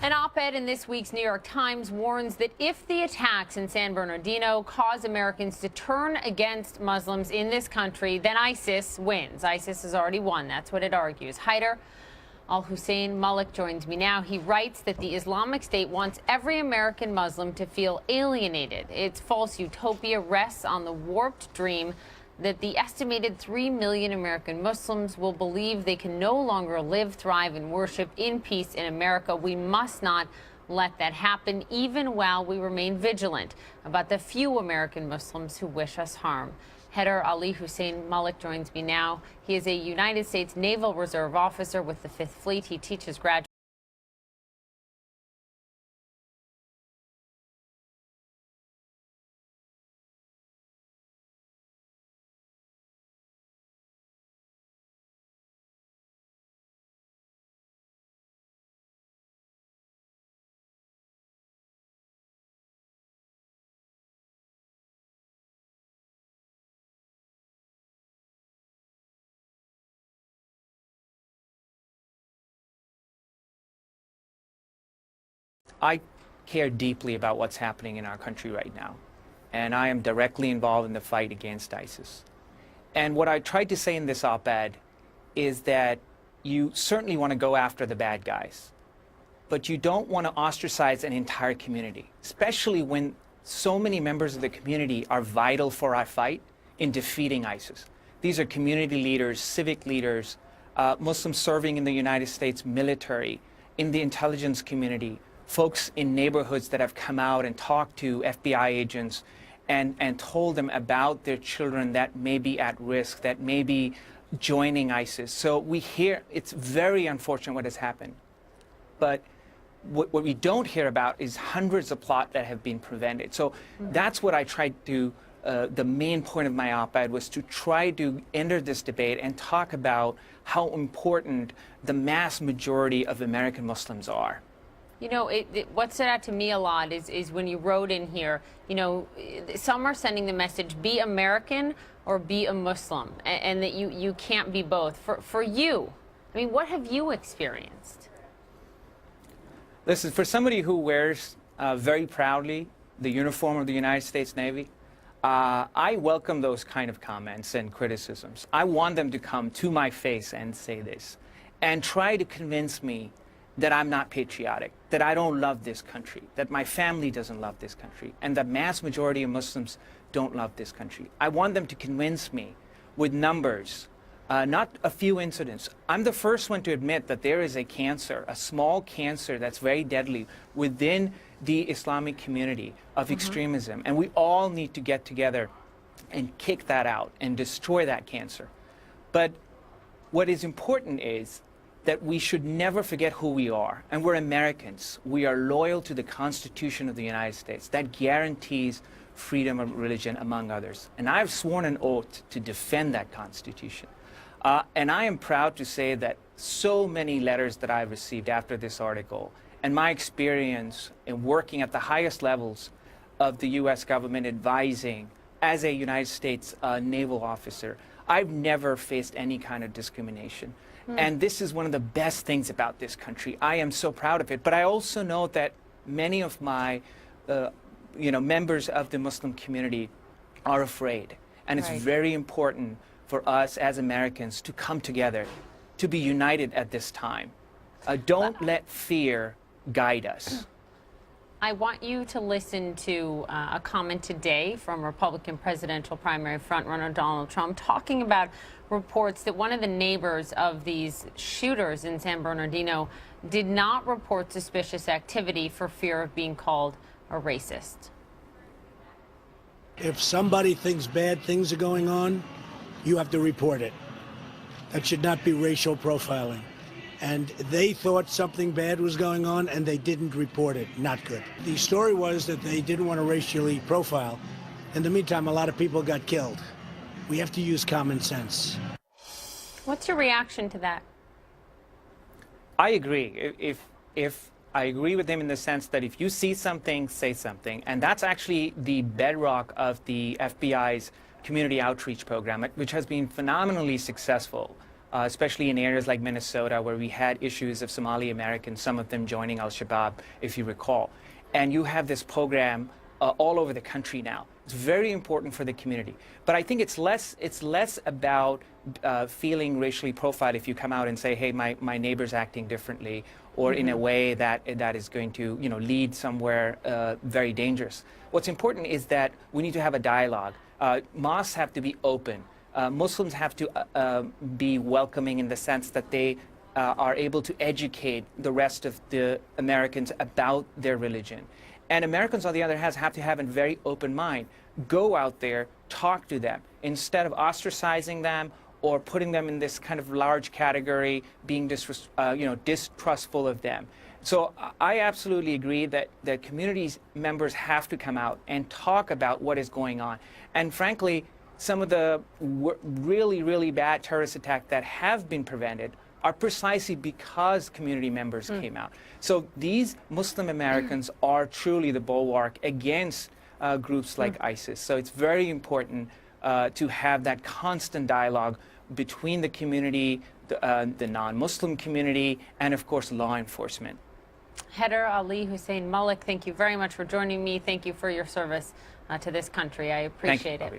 An op-ed in this week's New York Times warns that if the attacks in San Bernardino cause Americans to turn against Muslims in this country, then ISIS wins. ISIS has already won. That's what it argues. Haider Ali Hussein Mullick joins me now. He writes that the Islamic State wants every American Muslim to feel alienated. Its false utopia rests on the warped dream that the estimated 3 million American Muslims will believe they can no longer live, thrive, and worship in peace in America. We must not let that happen, even while we remain vigilant about the few American Muslims who wish us harm. Haider Ali Hussein Mullick joins me now. He is a United States Naval Reserve officer with the Fifth Fleet. He teaches graduate I care deeply about what's happening in our country right now, and I am directly involved in the fight against ISIS. And what I tried to say in this op-ed is that you certainly want to go after the bad guys, but you don't want to ostracize an entire community, especially when so many members of the community are vital for our fight in defeating ISIS. These are community leaders, civic leaders, Muslims serving in the United States military, in the intelligence community, folks in neighborhoods that have come out and talked to FBI agents and told them about their children that may be at risk, that may be joining ISIS. So we hear, it's very unfortunate what has happened. But what we don't hear about is hundreds of plots that have been prevented. So that's what I tried to, the main point of my op-ed was to try to enter this debate and talk about how important the mass majority of American Muslims are. You know, what stood out to me a lot is when you wrote in here, you know, some are sending the message, be American or be a Muslim, and that you can't be both. For you, I mean, what have you experienced? Listen, for somebody who wears very proudly the uniform of the United States Navy, I welcome those kind of comments and criticisms. I want them to come to my face and say this, and try to convince me that I'm not patriotic, that I don't love this country, that my family doesn't love this country, and the mass majority of Muslims don't love this country. I want them to convince me with numbers, not a few incidents. I'm the first one to admit that there is a cancer, a small cancer that's very deadly within the Islamic community of extremism, and we all need to get together and kick that out and destroy that cancer. But what is important is that we should never forget who we are. And we're Americans. We are loyal to the Constitution of the United States. That guarantees freedom of religion, among others. And I've sworn an oath to defend that Constitution. And I am proud to say that so many letters that I've received after this article, and my experience in working at the highest levels of the U.S. government advising as a United States naval officer, I've never faced any kind of discrimination. And this is one of the best things about this country. I am so proud of it. But I also know that many of my members of the Muslim community are afraid. And it's very important for us as Americans to come together, to be united at this time. Don't let fear guide us. I want you to listen to a comment today from Republican presidential primary frontrunner Donald Trump talking about reports that one of the neighbors of these shooters in San Bernardino did not report suspicious activity for fear of being called a racist. If somebody thinks bad things are going on, you have to report it. That should not be racial profiling. And they thought something bad was going on, and they didn't report it. Not good. The story was that they didn't want to racially profile. In the meantime, a lot of people got killed. We have to use common sense. What's your reaction to that? I agree. If I agree with him in the sense that if you see something, say something. And that's actually the bedrock of the FBI's community outreach program, which has been phenomenally successful especially in areas like Minnesota, where we had issues of Somali Americans, some of them joining al-Shabaab, if you recall. And you have this program all over the country now. It's very important for the community. But I think it's less about feeling racially profiled if you come out and say, hey, my neighbor's acting differently, or in a way that is going to lead somewhere very dangerous. What's important is that we need to have a dialogue. Mosques have to be open. Muslims have to be welcoming in the sense that they are able to educate the rest of the Americans about their religion. And Americans, on the other hand, have to have a very open mind. Go out there, talk to them, instead of ostracizing them or putting them in this kind of large category, being distrustful of them. So I absolutely agree that the community members have to come out and talk about what is going on. And frankly, some of the really, really bad terrorist attacks that have been prevented are precisely because community members came out. So these Muslim Americans are truly the bulwark against groups like ISIS. So it's very important to have that constant dialogue between the community, the non-Muslim community, and of course law enforcement. Haider Ali Hussein Mullick, thank you very much for joining me. Thank you for your service to this country. I appreciate it.